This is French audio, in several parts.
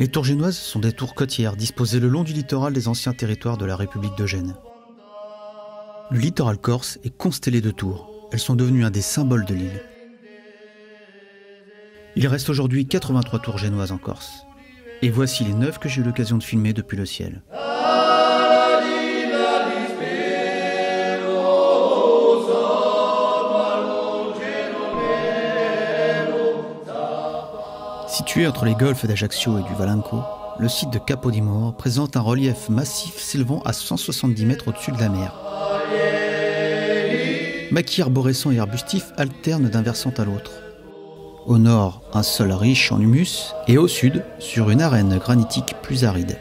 Les tours génoises sont des tours côtières disposées le long du littoral des anciens territoires de la République de Gênes. Le littoral corse est constellé de tours. Elles sont devenues un des symboles de l'île. Il reste aujourd'hui 83 tours génoises en Corse. Et voici les 9 que j'ai eu l'occasion de filmer depuis le ciel. Situé entre les golfes d'Ajaccio et du Valenco, le site de Capodimore présente un relief massif s'élevant à 170 mètres au-dessus de la mer. Maquis arborescents et arbustifs alternent d'un versant à l'autre. Au nord, un sol riche en humus, et au sud, sur une arène granitique plus aride.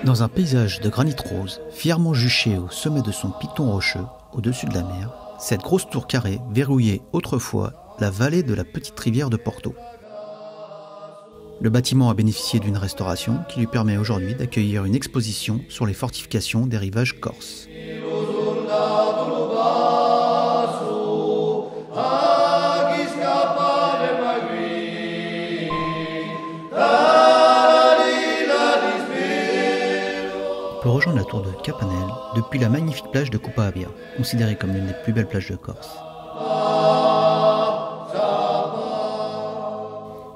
Dans un paysage de granit rose, fièrement juché au sommet de son piton rocheux, au-dessus de la mer, cette grosse tour carrée verrouillait autrefois la vallée de la petite rivière de Porto. Le bâtiment a bénéficié d'une restauration qui lui permet aujourd'hui d'accueillir une exposition sur les fortifications des rivages corses. On peut rejoindre la tour de Capanel depuis la magnifique plage de Cupa-Abia, considérée comme l'une des plus belles plages de Corse.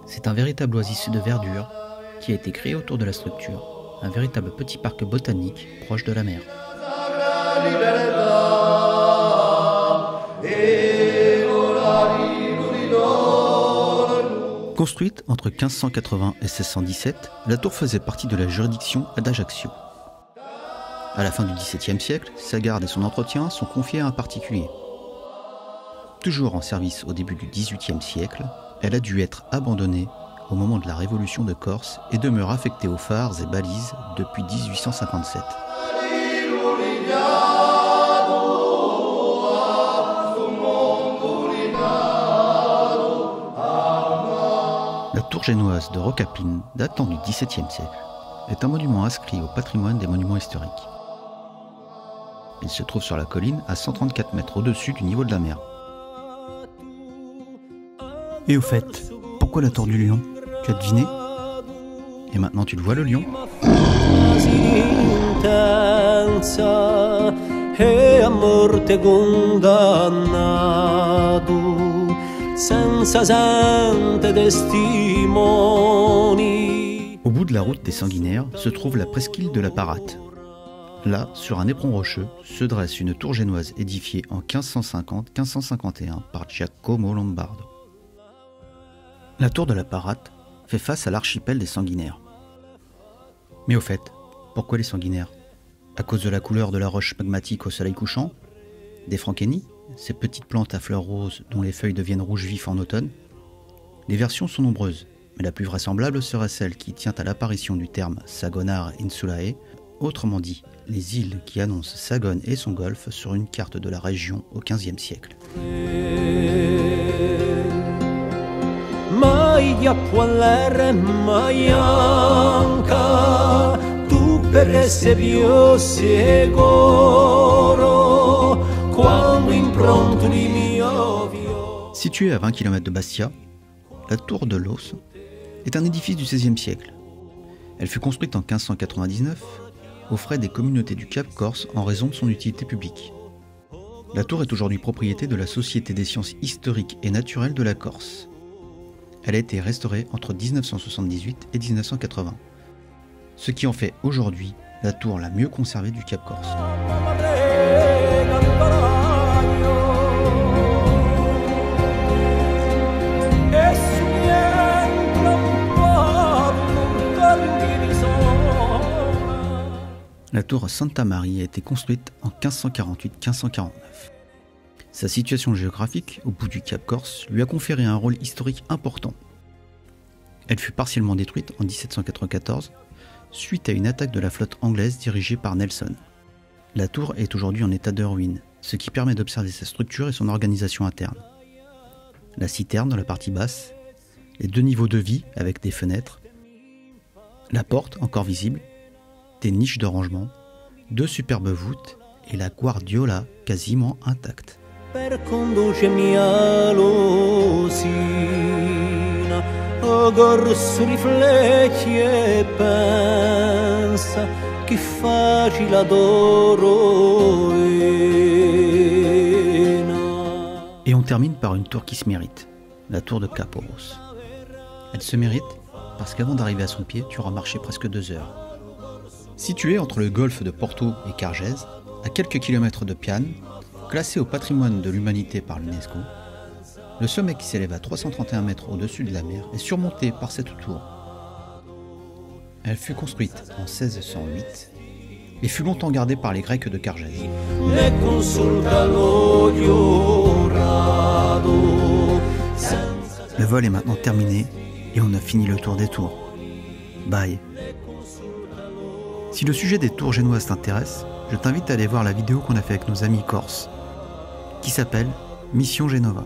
C'est un véritable oasis de verdure qui a été créé autour de la structure, un véritable petit parc botanique proche de la mer. Construite entre 1580 et 1617, la tour faisait partie de la juridiction d'Ajaccio. À la fin du XVIIe siècle, sa garde et son entretien sont confiés à un particulier. Toujours en service au début du XVIIIe siècle, elle a dû être abandonnée au moment de la Révolution de Corse et demeure affectée aux phares et balises depuis 1857. La tour génoise de Rocapine, datant du XVIIe siècle, est un monument inscrit au patrimoine des monuments historiques. Il se trouve sur la colline à 134 mètres au-dessus du niveau de la mer. Et au fait, pourquoi la tour du lion? Tu as deviné? Et maintenant tu le vois, le lion? Au bout de la route des Sanguinaires se trouve la presqu'île de la Parate. Là, sur un éperon rocheux, se dresse une tour génoise édifiée en 1550-1551 par Giacomo Lombardo. La tour de la Parate fait face à l'archipel des Sanguinaires. Mais au fait, pourquoi les Sanguinaires? À cause de la couleur de la roche magmatique au soleil couchant? Des franchénies, ces petites plantes à fleurs roses dont les feuilles deviennent rouges vifs en automne? Les versions sont nombreuses, mais la plus vraisemblable serait celle qui tient à l'apparition du terme Sagonar Insulae, autrement dit, les îles qui annoncent Sagone et son golfe sur une carte de la région au XVe siècle. Située à 20 km de Bastia, la tour de Los est un édifice du XVIe siècle. Elle fut construite en 1599 aux frais des communautés du Cap Corse en raison de son utilité publique. La tour est aujourd'hui propriété de la Société des sciences historiques et naturelles de la Corse. Elle a été restaurée entre 1978 et 1980, ce qui en fait aujourd'hui la tour la mieux conservée du Cap Corse. La tour Santa Maria a été construite en 1548-1549. Sa situation géographique, au bout du Cap Corse, lui a conféré un rôle historique important. Elle fut partiellement détruite en 1794, suite à une attaque de la flotte anglaise dirigée par Nelson. La tour est aujourd'hui en état de ruine, ce qui permet d'observer sa structure et son organisation interne. La citerne dans la partie basse, les 2 niveaux de vie avec des fenêtres, la porte encore visible, des niches de rangement, 2 superbes voûtes et la Guardiola quasiment intacte. Per conducemi all'osina, gorso rifletti e pensa che facile adoro. Et on termine par une tour qui se mérite, la tour de Caporos. Elle se mérite parce qu'avant d'arriver à son pied, tu auras marché presque 2 heures. Située entre le golfe de Porto et Cargèse, à quelques kilomètres de Piane, classée au patrimoine de l'humanité par l'UNESCO, le sommet qui s'élève à 331 mètres au-dessus de la mer est surmonté par cette tour. Elle fut construite en 1608 et fut longtemps gardée par les Grecs de Cargèse. Le vol est maintenant terminé et on a fini le tour des tours. Bye. Si le sujet des tours génoises t'intéresse, je t'invite à aller voir la vidéo qu'on a fait avec nos amis corses, qui s'appelle Mission Genova.